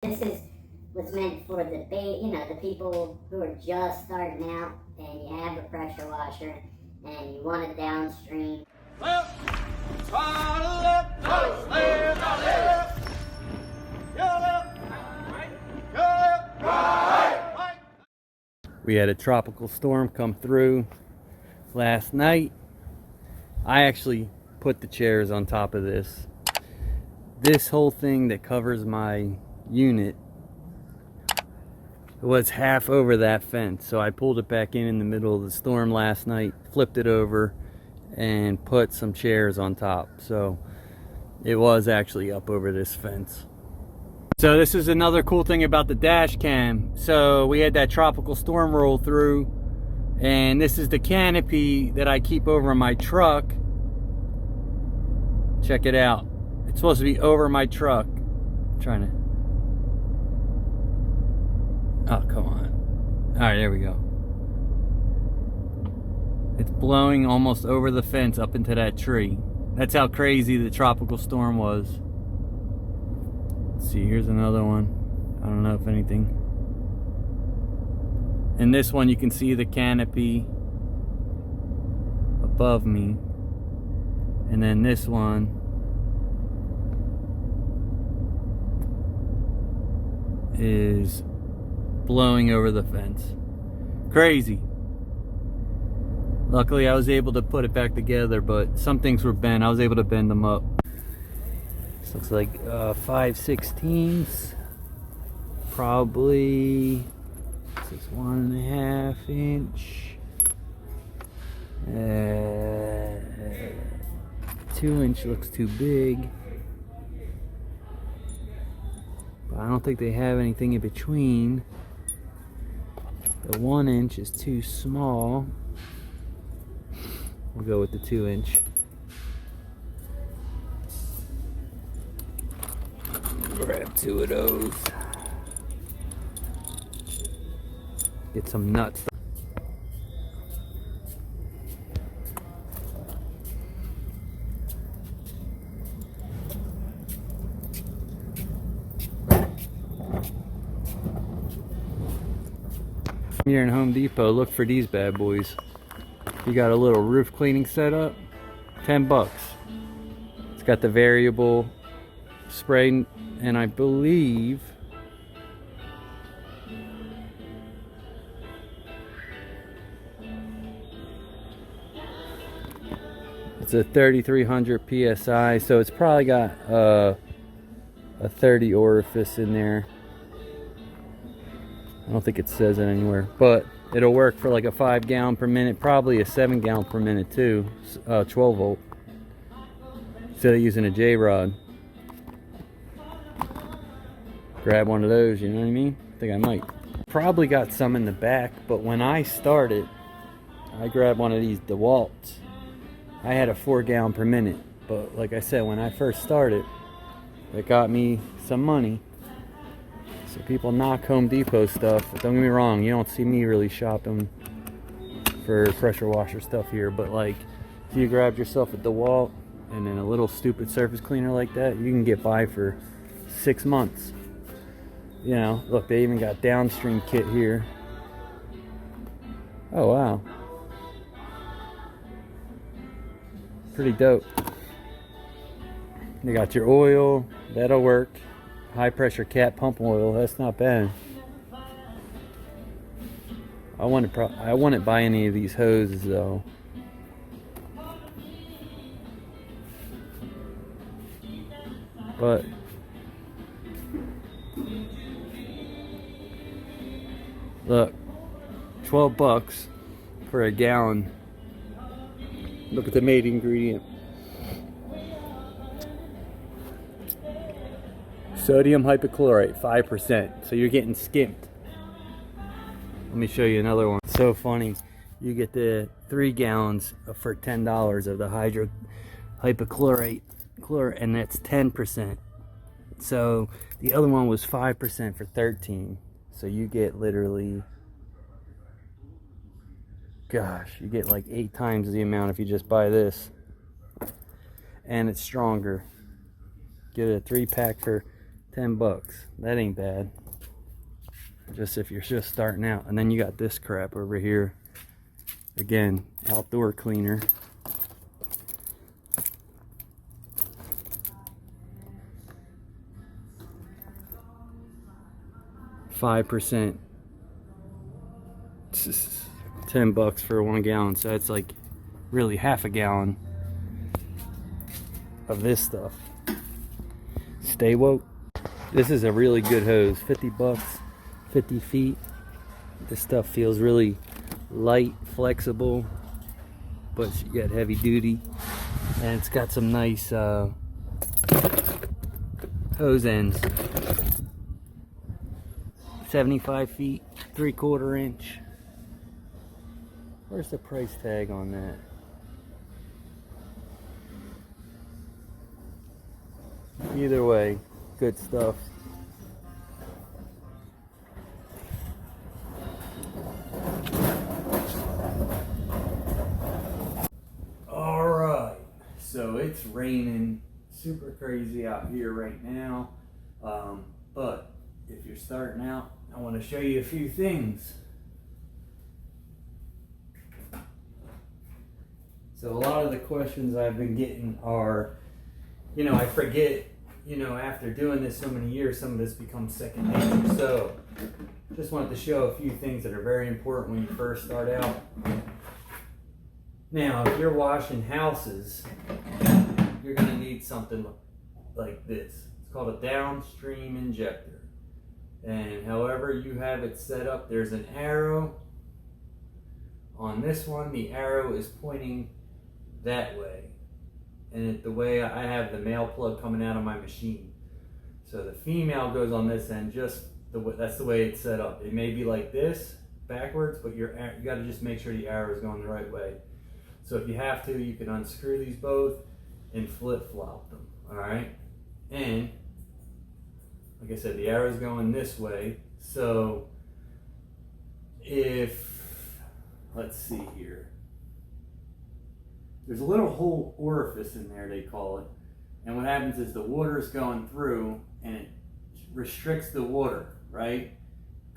This is what's meant for the the people who are just starting out and you have a pressure washer and you want to downstream. We had a tropical storm come through last night. I actually put the chairs on top of this. This whole thing that covers my unit was half over that fence, so I pulled it back in the middle of the storm last night, flipped it over, and put some chairs on top. So it was actually up over this fence. So this is another cool thing about the dash cam. So we had that tropical storm roll through, and this is the canopy that I keep over my truck. Check it out. It's supposed to be over my truck. I'm trying to... Oh, come on. All right, there we go. It's blowing almost over the fence up into that tree. That's how crazy the tropical storm was. Let's see, here's another one. I don't know if anything. In this one, you can see the canopy above me. And then this one is blowing over the fence. Crazy. Luckily I was able to put it back together, but some things were bent. I was able to bend them up. This looks like 5/16. Probably, this is 1.5 inch. 2 inch looks too big. But I don't think they have anything in between. The 1 inch is too small. We'll go with the 2 inch. Grab 2 of those. Get some nuts. Here in Home Depot, look for these bad boys. You got a little roof cleaning setup, 10 bucks. It's got the variable spray, and I believe it's a 3300 psi, so it's probably got a 30 orifice in there. I don't think it says it anywhere, but it'll work for like a 5 gallon per minute, probably a 7 gallon per minute too, 12 volt, instead of using a J-rod. Grab one of those, you know what I mean? I think I might. Probably got some in the back, but when I started, I grabbed one of these DeWalt's. I had a 4 gallon per minute, but like I said, when I first started, it got me some money. So people knock Home Depot stuff. Don't get me wrong, you don't see me really shopping for pressure washer stuff here, but like if you grabbed yourself a DeWalt and then a little stupid surface cleaner like that, you can get by for 6 months. You know, look, they even got downstream kit here. Oh wow, pretty dope. They got your oil, that'll work. High pressure cat pump oil, that's not bad. I wouldn't buy any of these hoses though. But look, 12 bucks for a gallon. Look at the main ingredient. Sodium hypochlorite, 5%. So you're getting skimped. Let me show you another one. So funny. You get the 3 gallons for $10 of the hypochlorite, and that's 10%. So the other one was 5% for $13. So you get literally, gosh, you get like 8 times the amount if you just buy this. And it's stronger. Get a 3-pack for $10. That ain't bad. Just if you're just starting out. And then you got this crap over here. Again, outdoor cleaner. $5. $10 for 1 gallon. So that's like really half a gallon of this stuff. Stay woke. This is a really good hose. $50, 50 feet. This stuff feels really light, flexible, but you got heavy duty, and it's got some nice hose ends. 75 feet, 3/4 inch. Where's the price tag on that? Either way, good stuff. Alright, so it's raining super crazy out here right now. But if you're starting out, I want to show you a few things. So a lot of the questions I've been getting are, I forget, after doing this so many years, some of this becomes second nature. So just wanted to show a few things that are very important when you first start out. Now, if you're washing houses, you're going to need something like this. It's called a downstream injector. And however you have it set up, there's an arrow. On this one, the arrow is pointing that way. And the way I have the male plug coming out of my machine. So the female goes on this end, that's the way it's set up. It may be like this, backwards, but you got to just make sure the arrow is going the right way. So if you have to, you can unscrew these both and flip-flop them, all right? And like I said, the arrow is going this way. So let's see here. There's a little hole orifice in there, they call it. And what happens is the water's going through and it restricts the water, right?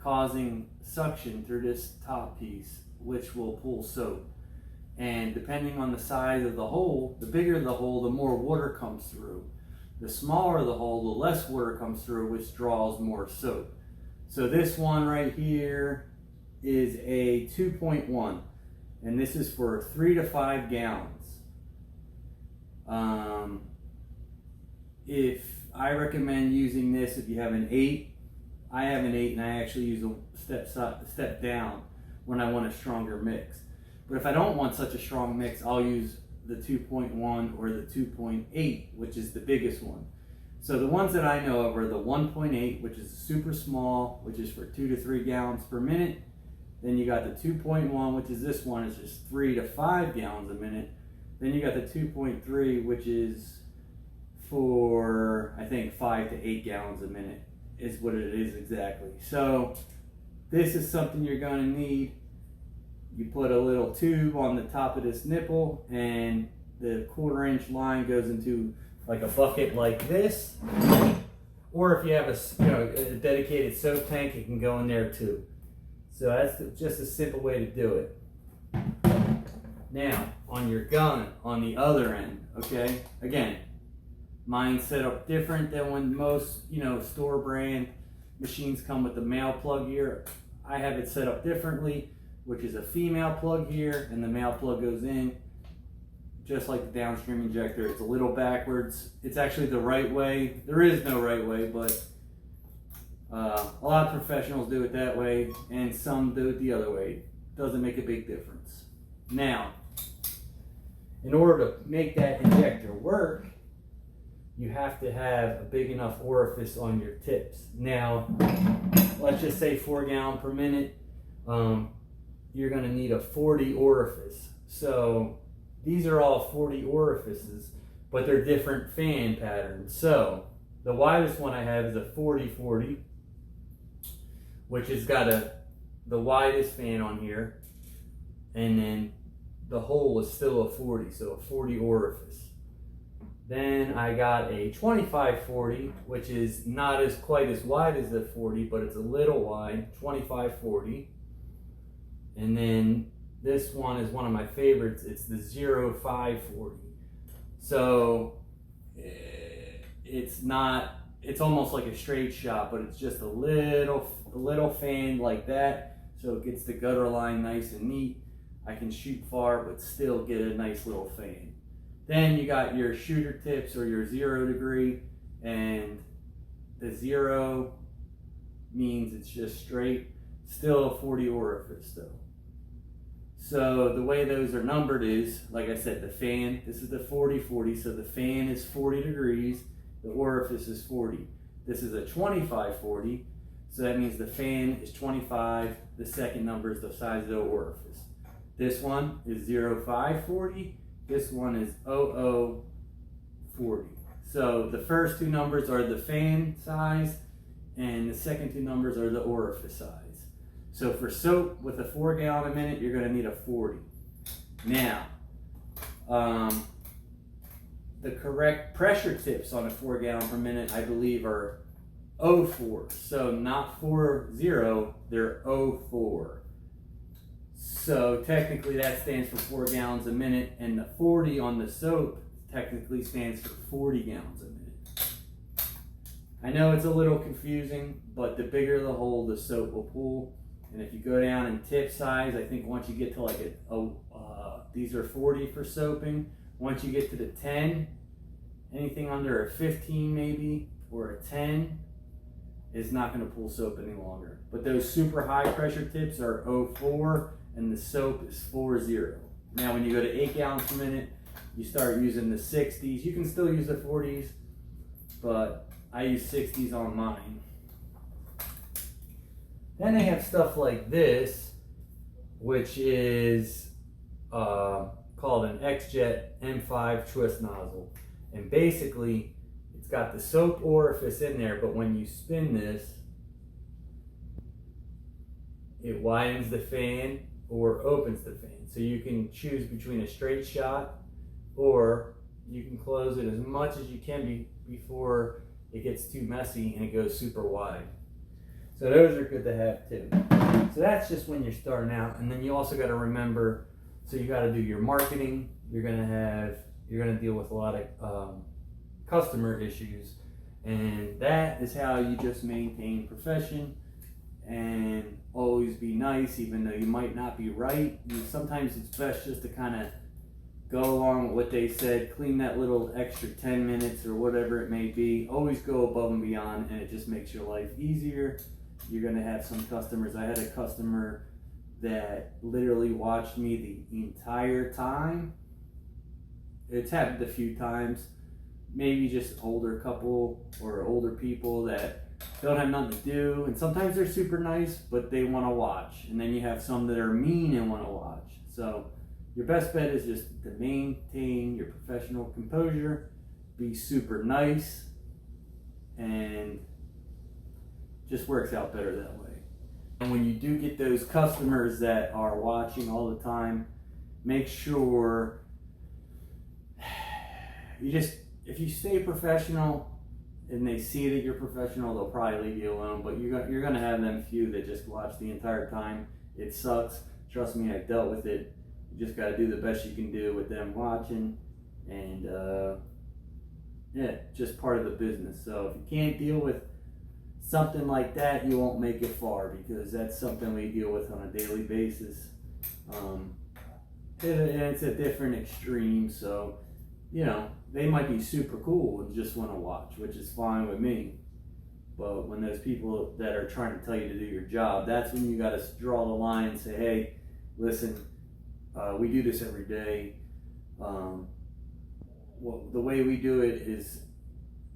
Causing suction through this top piece, which will pull soap. And depending on the size of the hole, the bigger the hole, the more water comes through. The smaller the hole, the less water comes through, which draws more soap. So this one right here is a 2.1, and this is for 3 to 5 gallons. If I recommend using this, if you have an 8, I have an 8, and I actually use a step down when I want a stronger mix. But if I don't want such a strong mix, I'll use the 2.1 or the 2.8, which is the biggest one. So the ones that I know of are the 1.8, which is super small, which is for 2 to 3 gallons per minute. Then you got the 2.1, which is this one, it's just 3 to 5 gallons a minute. Then you got the 2.3, which is for, I think, 5 to 8 gallons a minute is what it is exactly. So this is something you're going to need. You put a little tube on the top of this nipple, and the 1/4 inch line goes into like a bucket like this. Or if you have a dedicated soap tank, it can go in there too. So that's just a simple way to do it. Now, on your gun, on the other end, okay? Again, mine's set up different than when most, store brand machines come with the male plug here. I have it set up differently, which is a female plug here, and the male plug goes in, just like the downstream injector. It's a little backwards. It's actually the right way. There is no right way, but a lot of professionals do it that way, and some do it the other way. Doesn't make a big difference. Now, in order to make that injector work, you have to have a big enough orifice on your tips. Now, let's just say 4 gallons per minute. You're going to need a 40 orifice. So these are all 40 orifices, but they're different fan patterns. So the widest one I have is a 40-40, which has got the widest fan on here, and then the hole is still a 40, so a 40 orifice. Then I got a 2540, which is not as quite as wide as the 40, but it's a little wide, 2540. And then this one is one of my favorites. It's the 0540. So it's not, it's almost like a straight shot, but it's just a little fan like that. So it gets the gutter line nice and neat. I can shoot far, but still get a nice little fan. Then you got your shooter tips or your 0 degree, and the 0 means it's just straight, still a 40 orifice though. So the way those are numbered is, like I said, the fan, this is the 40-40, so the fan is 40 degrees, the orifice is 40. This is a 25-40, so that means the fan is 25, the second number is the size of the orifice. This one is 0540, this one is 0040. So the first two numbers are the fan size, and the second two numbers are the orifice size. So for soap with a 4 gallon a minute, you're going to need a 40. Now, the correct pressure tips on a 4 gallon per minute, I believe, are 04. So not 40, they're 04. So technically that stands for 4 gallons a minute, and the 40 on the soap technically stands for 40 gallons a minute. I know it's a little confusing, but the bigger the hole, the soap will pull. And if you go down in tip size, I think once you get to like these are 40 for soaping. Once you get to the 10, anything under a 15 maybe, or a 10, is not going to pull soap any longer. But those super high pressure tips are 04, and the soap is 40. Now when you go to 8 gallons per minute, you start using the 60s. You can still use the 40s, but I use 60s on mine. Then they have stuff like this, which is called an X-Jet M5 twist nozzle. And basically, it's got the soap orifice in there, but when you spin this, it widens the fan or opens the fan. So you can choose between a straight shot, or you can close it as much as you can before it gets too messy and it goes super wide. So those are good to have too. So that's just when you're starting out. And then you also got to remember, so you got to do your marketing. You're going to deal with a lot of customer issues. And that is how you just maintain profession and always be nice, even though you might not be right. Sometimes it's best just to kind of go along with what they said, clean that little extra 10 minutes or whatever it may be. Always go above and beyond, and it just makes your life easier. You're going to have some customers. I had a customer that literally watched me the entire time. It's happened a few times. Maybe just older couple or older people that don't have nothing to do. And sometimes they're super nice, but they want to watch. And then you have some that are mean and want to watch. So your best bet is just to maintain your professional composure, be super nice, and just works out better that way. And when you do get those customers that are watching all the time, make sure if you stay professional and they see that you're professional, they'll probably leave you alone. But you're gonna have them few that just watch the entire time. It sucks. Trust me, I've dealt with it. You just gotta do the best you can do with them watching, and yeah, just part of the business. So if you can't deal with something like that, you won't make it far, because that's something we deal with on a daily basis. And it's a different extreme, so you know, they might be super cool and just want to watch, which is fine with me. But when those people that are trying to tell you to do your job, that's when you got to draw the line and say, hey, listen, we do this every day. The way we do it is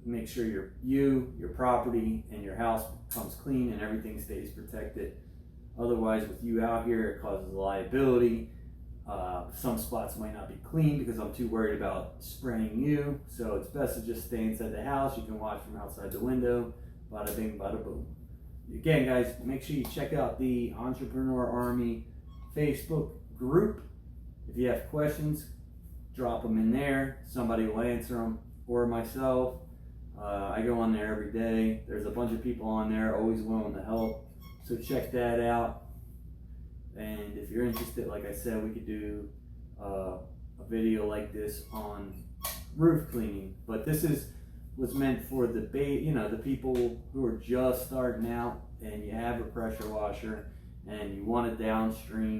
make sure your property and your house comes clean and everything stays protected. Otherwise, with you out here, it causes liability. Some spots might not be clean because I'm too worried about spraying you. So it's best to just stay inside the house. You can watch from outside the window. Bada bing, bada boom. Again, guys, make sure you check out the Entrepreneur Army Facebook group. If you have questions, drop them in there. Somebody will answer them. or myself. I go on there every day. There's a bunch of people on there always willing to help. So check that out. And if you're interested, like I said, we could do a video like this on roof cleaning. But this was meant for the the people who are just starting out and you have a pressure washer and you want to downstream